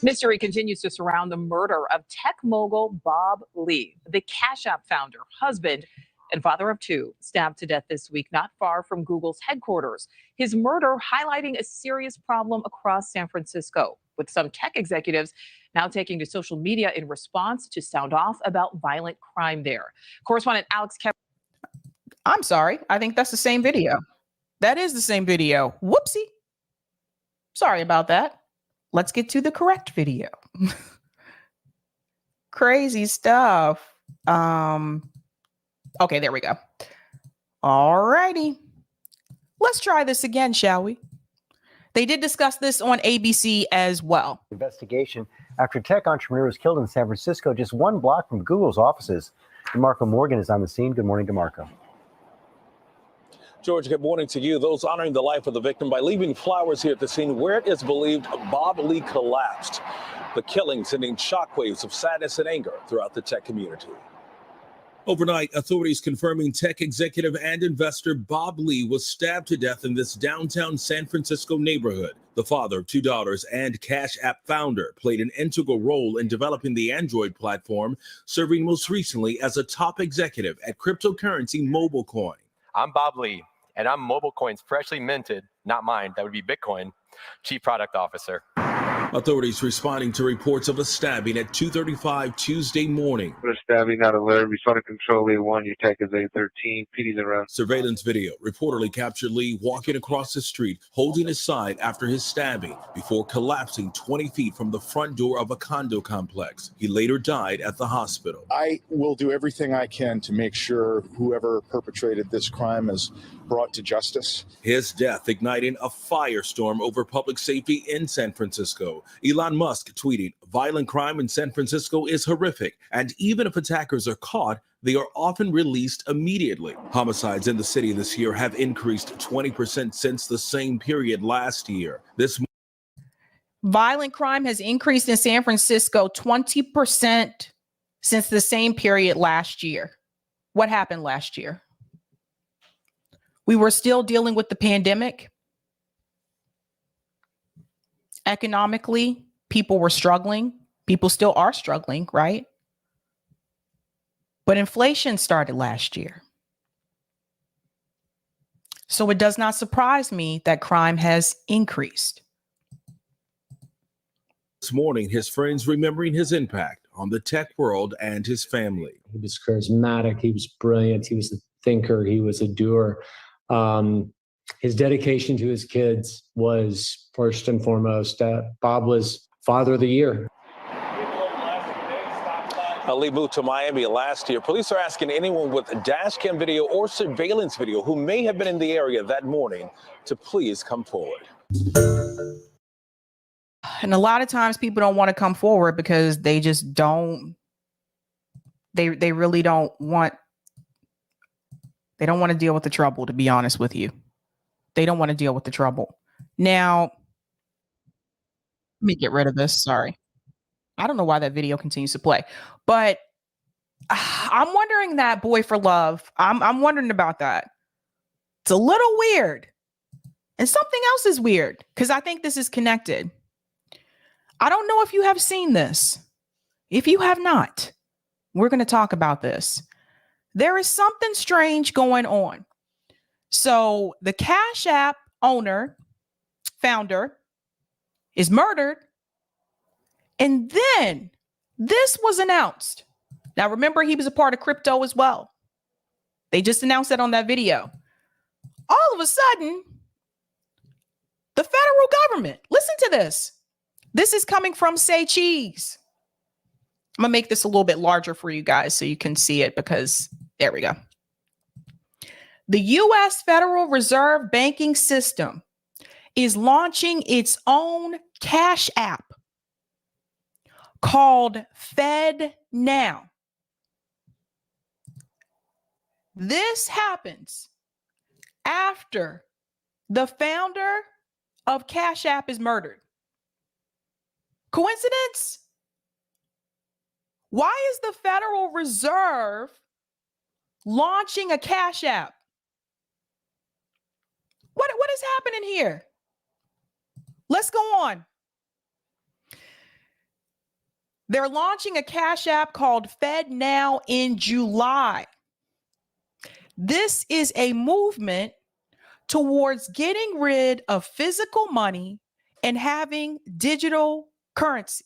Mystery continues to surround the murder of tech mogul Bob Lee, the Cash App founder, husband, and father of two, stabbed to death this week not far from Google's headquarters. His murder highlighting a serious problem across San Francisco, with some tech executives now taking to social media in response to sound off about violent crime there. Correspondent Alex Kevin. I'm sorry. I think that's the same video. That is the same video. Whoopsie. Sorry about that. Let's get to the correct video. Crazy stuff. Okay, there we go. All righty. Let's try this again, shall we? They did discuss this on ABC as well. Investigation after tech entrepreneur was killed in San Francisco, just one block from Google's offices. DeMarco Morgan is on the scene. Good morning, DeMarco. George, good morning to you. Those honoring the life of the victim by leaving flowers here at the scene where it is believed Bob Lee collapsed. The killing sending shockwaves of sadness and anger throughout the tech community. Overnight, authorities confirming tech executive and investor Bob Lee was stabbed to death in this downtown San Francisco neighborhood. The father of two daughters and Cash App founder played an integral role in developing the Android platform, serving most recently as a top executive at cryptocurrency MobileCoin. I'm Bob Lee, and I'm MobileCoin's freshly minted, not mine, that would be Bitcoin, Chief Product Officer. Authorities responding to reports of a stabbing at 2:35 Tuesday morning. A stabbing out of Larry, responding control A1, your tech is A13, PD's around. Surveillance video reportedly captured Lee walking across the street, holding his side after his stabbing, before collapsing 20 feet from the front door of a condo complex. He later died at the hospital. I will do everything I can to make sure whoever perpetrated this crime is brought to justice. His death igniting a firestorm over public safety in San Francisco. Elon Musk tweeting, "Violent crime in San Francisco is horrific, and even if attackers are caught, they are often released immediately." Homicides in the city this year have increased 20% since the same period last year. Violent crime has increased in San Francisco 20% since the same period last year. What happened last year? We were still dealing with the pandemic. Economically, people were struggling. People still are struggling, right? But inflation started last year. So it does not surprise me that crime has increased. this morning, his friends remembering his impact on the tech world and his family. He was charismatic. He was brilliant. He was a thinker. He was a doer. His dedication to his kids was first and foremost. Bob was Father of the Year. Ali moved to Miami last year. Police are asking anyone with dash cam video or surveillance video who may have been in the area that morning to please come forward. And a lot of times people don't want to come forward because they just don't, they really don't want, they don't want to deal with the trouble, to be honest with you. They don't want to deal with the trouble. Now, let me get rid of this. Sorry. I don't know why that video continues to play, but I'm wondering that Boy for Love. I'm wondering about that. It's a little weird. And something else is weird because I think this is connected. I don't know if you have seen this. If you have not, we're going to talk about this. There is something strange going on. So the Cash App founder is murdered. And then this was announced. Now, remember, he was a part of crypto as well. They just announced that on that video. All of a sudden, the federal government, listen to this. This is coming from Say Cheese. I'm going to make this a little bit larger for you guys so you can see it because there we go. The U.S. Federal Reserve banking system is launching its own Cash App called FedNow. This happens after the founder of Cash App is murdered. Coincidence? Why is the Federal Reserve launching a Cash App? What is happening here? Let's go on. They're launching a Cash App called FedNow in July. This is a movement towards getting rid of physical money and having digital currency.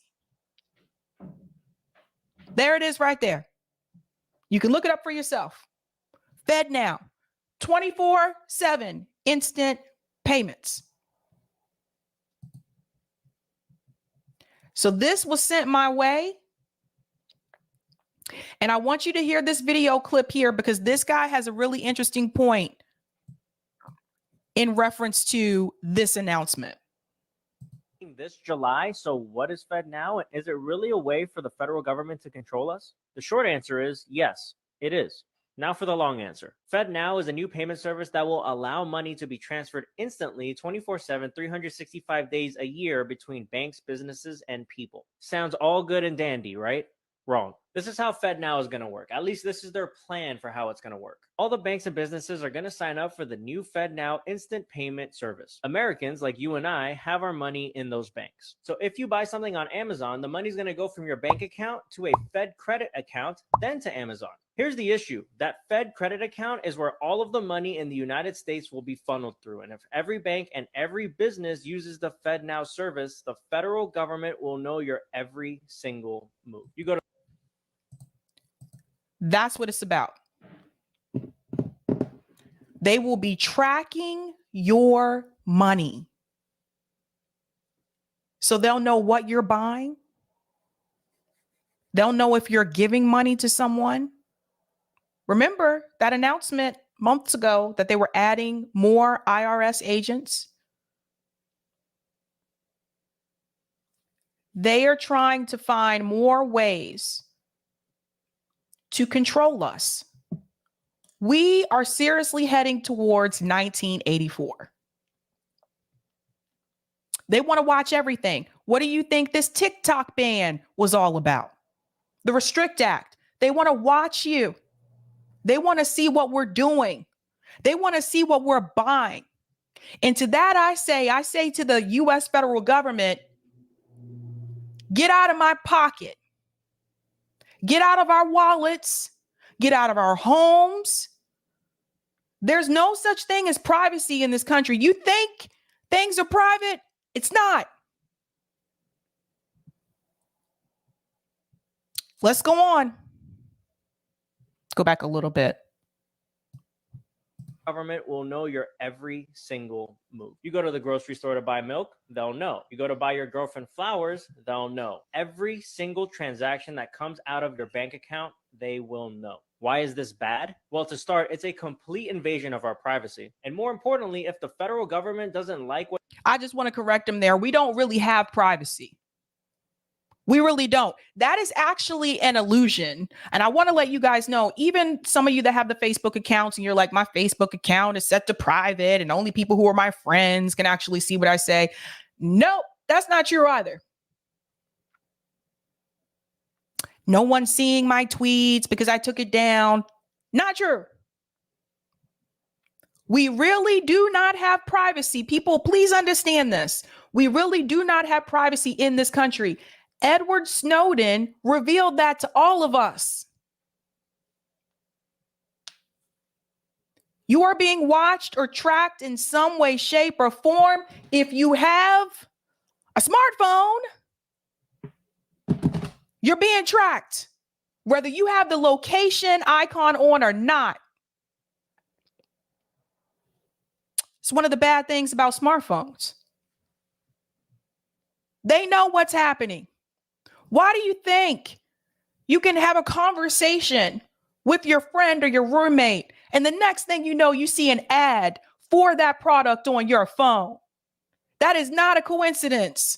There it is right there. You can look it up for yourself. FedNow, 24/7 instant payments. So this was sent my way. And I want you to hear this video clip here because this guy has a really interesting point in reference to this announcement. This July, so what is FedNow? Is it really a way for the federal government to control us? The short answer is yes, it is. Now for the long answer. FedNow is a new payment service that will allow money to be transferred instantly 24/7, 365 days a year between banks, businesses, and people. Sounds all good and dandy, right? Wrong. This is how FedNow is going to work. At least this is their plan for how it's going to work. All the banks and businesses are going to sign up for the new FedNow instant payment service. Americans like you and I have our money in those banks. So if you buy something on Amazon, the money's going to go from your bank account to a Fed credit account, then to Amazon. Here's the issue. That Fed credit account is where all of the money in the United States will be funneled through. And if every bank and every business uses the FedNow service, the federal government will know your every single move. You go to That's what it's about. They will be tracking your money. So they'll know what you're buying. They'll know if you're giving money to someone. Remember that announcement months ago that they were adding more IRS agents? They are trying to find more ways to control us. We are seriously heading towards 1984. They want to watch everything. What do you think this TikTok ban was all about? The Restrict Act. They want to watch you. They want to see what we're doing. They want to see what we're buying. And to that I say to the U.S. federal government, get out of my pocket. Get out of our wallets. Get out of our homes. There's no such thing as privacy in this country. You think things are private? It's not. Let's go on. Go back a little bit. Government will know your every single move. You go to the grocery store to buy milk, they'll know. You go to buy your girlfriend flowers, they'll know. Every single transaction that comes out of your bank account, they will know. Why is this bad? Well, to start, it's a complete invasion of our privacy. And more importantly, if the federal government doesn't like what... I just want to correct him there. We don't really have privacy. We really don't. That is actually an illusion. And I want to let you guys know, even some of you that have the Facebook accounts and you're like, my Facebook account is set to private and only people who are my friends can actually see what I say. Nope, that's not true either. No one's seeing my tweets because I took it down. Not true. We really do not have privacy. People, please understand this. We really do not have privacy in this country. Edward Snowden revealed that to all of us. You are being watched or tracked in some way, shape, or form. If you have a smartphone, you're being tracked, whether you have the location icon on or not. It's one of the bad things about smartphones. They know what's happening. Why do you think you can have a conversation with your friend or your roommate, and the next thing you know, you see an ad for that product on your phone? That is not a coincidence.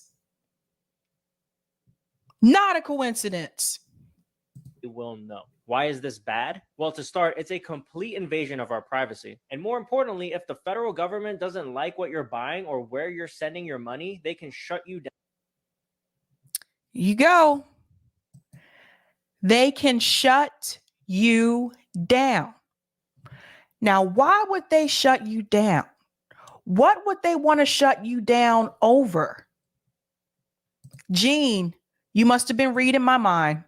Not a coincidence. They will know. Why is this bad? Well, to start, it's a complete invasion of our privacy. And more importantly, if the federal government doesn't like what you're buying or where you're sending your money, they can shut you down. You go. They can shut you down. Now, why would they shut you down? What would they want to shut you down over? Gene, you must have been reading my mind.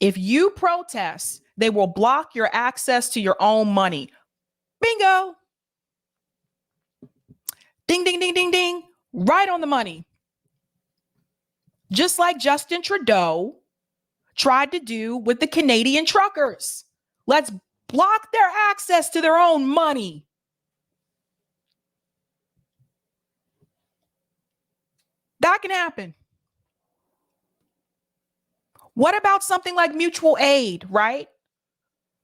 If you protest, they will block your access to your own money. Bingo. Ding, ding, ding, ding, ding. Right on the money. Just like Justin Trudeau tried to do with the Canadian truckers. Let's block their access to their own money. That can happen. What about something like mutual aid, right?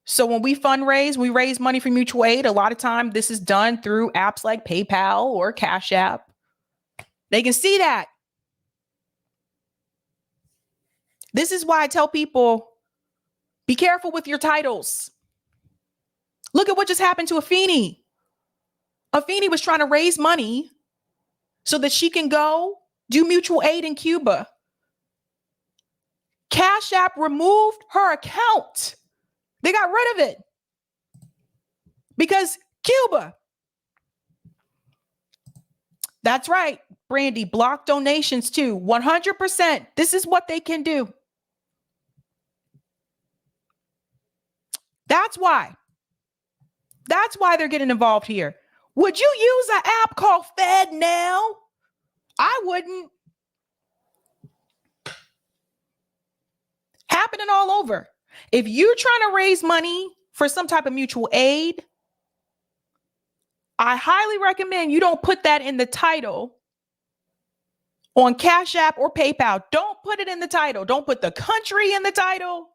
So when we fundraise, we raise money for mutual aid. A lot of time this is done through apps like PayPal or Cash App. They can see that. This is why I tell people, be careful with your titles. Look at what just happened to Afeni. Afeni was trying to raise money so that she can go do mutual aid in Cuba. Cash App removed her account. They got rid of it because Cuba. That's right, Brandy, block donations too. 100%. This is what they can do. That's why they're getting involved here. Would you use an app called FedNow? I wouldn't. Happening all over. If you're trying to raise money for some type of mutual aid, I highly recommend you don't put that in the title on Cash App or PayPal. Don't put it in the title. Don't put the country in the title.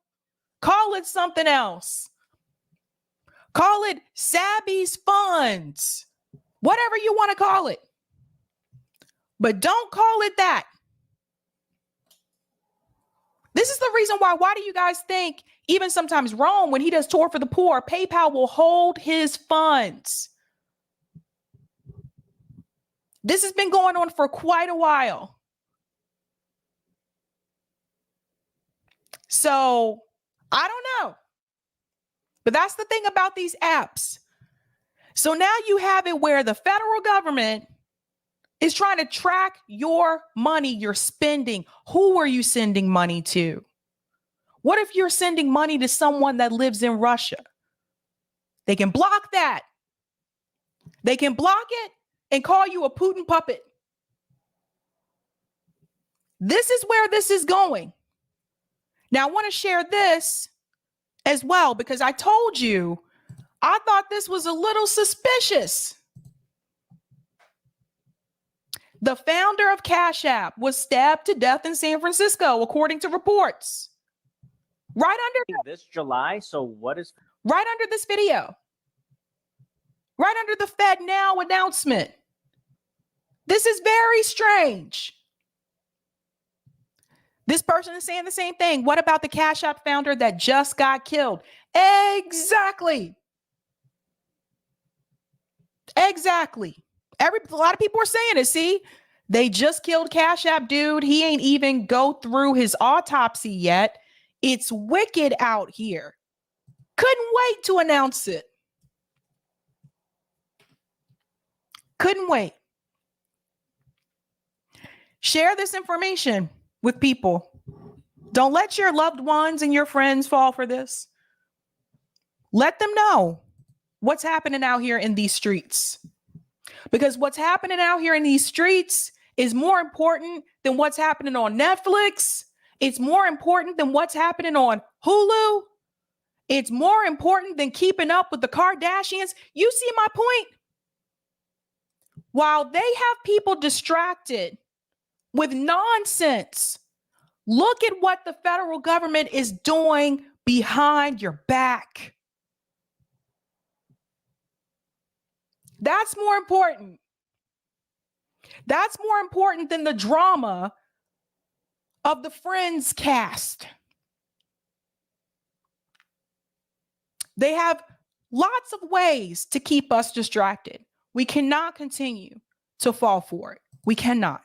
Call it something else. Call it Sabby's Funds. Whatever you want to call it. But don't call it that. This is the reason why. Why do you guys think even sometimes Rome, when he does tour for the poor, PayPal will hold his funds? This has been going on for quite a while. So I don't know. But that's the thing about these apps. So now you have it where the federal government is trying to track your money, your spending. Who are you sending money to? What if you're sending money to someone that lives in Russia? They can block that. They can block it and call you a Putin puppet. This is where this is going. Now, I want to share this as well because I told you I thought this was a little suspicious. The founder of Cash App was stabbed to death in San Francisco, according to reports. Right under this July. So what is right under this video? Right under the FedNow announcement. This is very strange. This person is saying the same thing. What about the Cash App founder that just got killed? Exactly. Exactly. A lot of people are saying it. See, they just killed Cash App dude. He ain't even go through his autopsy yet. It's wicked out here. Couldn't wait to announce it. Couldn't wait. Share this information with people. Don't let your loved ones and your friends fall for this. Let them know what's happening out here in these streets. Because what's happening out here in these streets is more important than what's happening on Netflix. It's more important than what's happening on Hulu. It's more important than keeping up with the Kardashians. You see my point? While they have people distracted with nonsense, look at what the federal government is doing behind your back. That's more important. That's more important than the drama of the Friends cast. They have lots of ways to keep us distracted. We cannot continue to fall for it. We cannot.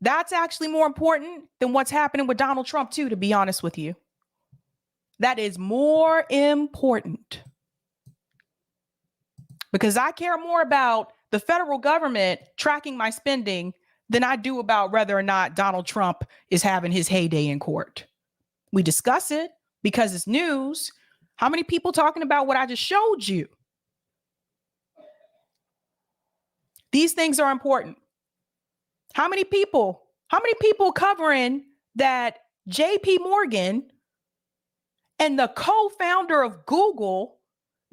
That's actually more important than what's happening with Donald Trump, too, to be honest with you. That is more important. Because I care more about the federal government tracking my spending than I do about whether or not Donald Trump is having his heyday in court. We discuss it because it's news. How many people talking about what I just showed you? These things are important. How many people covering that JP Morgan and the co-founder of Google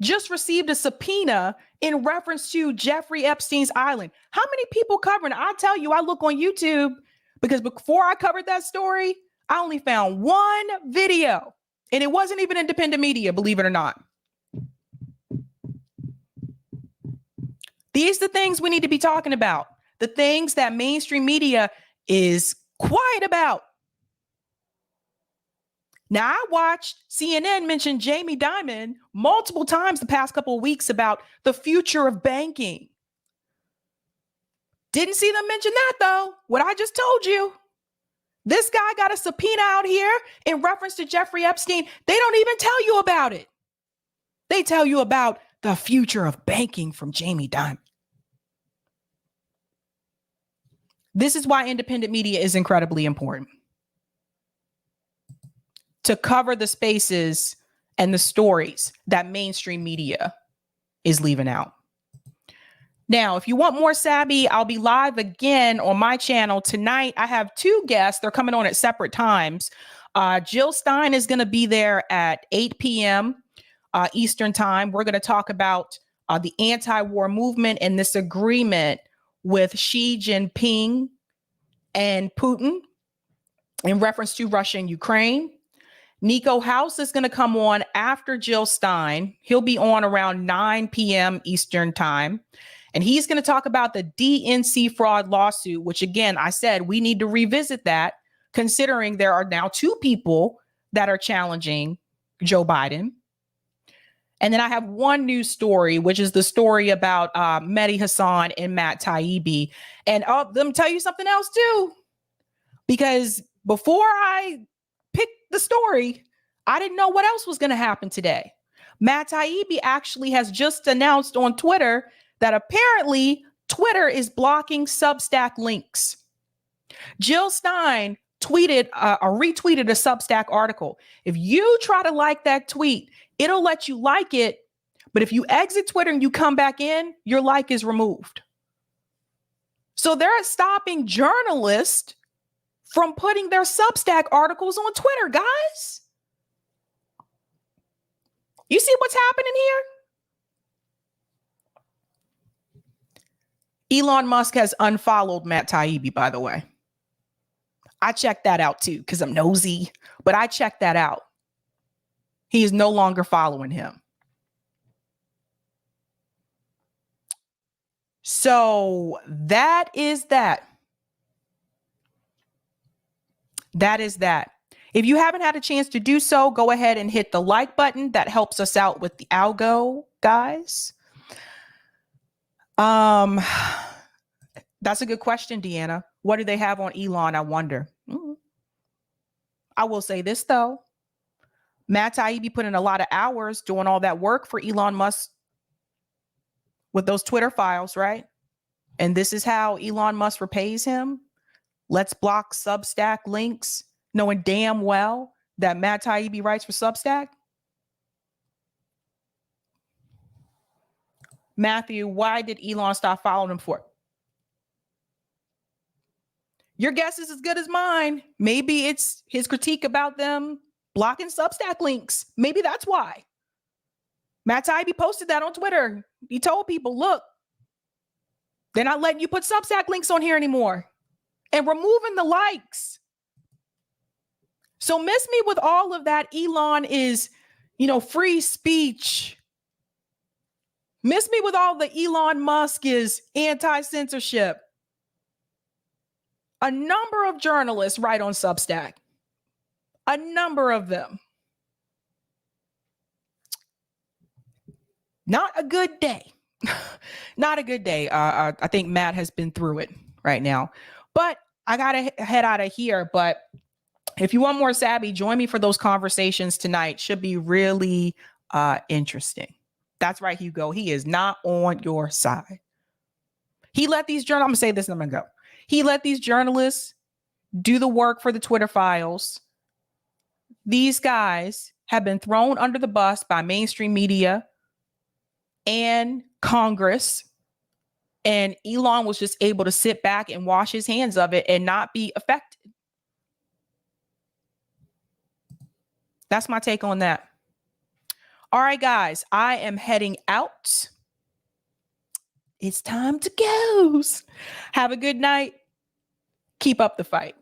just received a subpoena in reference to Jeffrey Epstein's island? How many people covering? I tell you, I look on YouTube because before I covered that story, I only found one video, and it wasn't even independent media, believe it or not. These are the things we need to be talking about. The things that mainstream media is quiet about. Now, I watched CNN mention Jamie Dimon multiple times the past couple of weeks about the future of banking. Didn't see them mention that, though. What I just told you. This guy got a subpoena out here in reference to Jeffrey Epstein. They don't even tell you about it. They tell you about the future of banking from Jamie Dimon. This is why independent media is incredibly important. To cover the spaces and the stories that mainstream media is leaving out. Now, if you want more Sabby, I'll be live again on my channel tonight. I have two guests. They're coming on at separate times. Jill Stein is going to be there at 8 p.m. Eastern time. We're going to talk about the anti-war movement and this agreement with Xi Jinping and Putin in reference to Russia and Ukraine. Nico House is going to come on after Jill Stein. He'll be on around 9 p.m. Eastern time. And he's going to talk about the DNC fraud lawsuit, which, again, I said we need to revisit that, considering there are now two people that are challenging Joe Biden. And then I have one news story, which is the story about Mehdi Hassan and Matt Taibbi. And let me tell you something else, too, because before I picked the story, I didn't know what else was going to happen today. Matt Taibbi actually has just announced on Twitter that apparently Twitter is blocking Substack links. Jill Stein retweeted a Substack article. If you try to like that tweet, it'll let you like it. But if you exit Twitter and you come back in, your like is removed. So they're stopping journalists from putting their Substack articles on Twitter, guys. You see what's happening here? Elon Musk has unfollowed Matt Taibbi, by the way. I checked that out too because I'm nosy, but I checked that out. He is no longer following him. So that is that. That is that. If you haven't had a chance to do so, go ahead and hit the like button. That helps us out with the algo, guys. That's a good question, Deanna. What do they have on Elon? I wonder. I will say this, though. Matt Taibbi put in a lot of hours doing all that work for Elon Musk with those Twitter files, right? And this is how Elon Musk repays him. Let's block Substack links, knowing damn well that Matt Taibbi writes for Substack. Matthew, why did Elon stop following him for? Your guess is as good as mine. Maybe it's his critique about them blocking Substack links. Maybe that's why. Matt Taibbi posted that on Twitter. He told people, look, they're not letting you put Substack links on here anymore and removing the likes. So miss me with all of that. Elon is, free speech. Miss me with all the Elon Musk is anti-censorship. A number of journalists write on Substack. A number of them. Not a good day. Not a good day. I think Matt has been through it right now. But I got to head out of here. But if you want more Sabby, join me for those conversations tonight. Should be really interesting. That's right, Hugo. He is not on your side. He let these journalists, I'm going to say this and I'm going to go. He let these journalists do the work for the Twitter files. These guys have been thrown under the bus by mainstream media and Congress. And Elon was just able to sit back and wash his hands of it and not be affected. That's my take on that. All right, guys, I am heading out. It's time to go. Have a good night. Keep up the fight.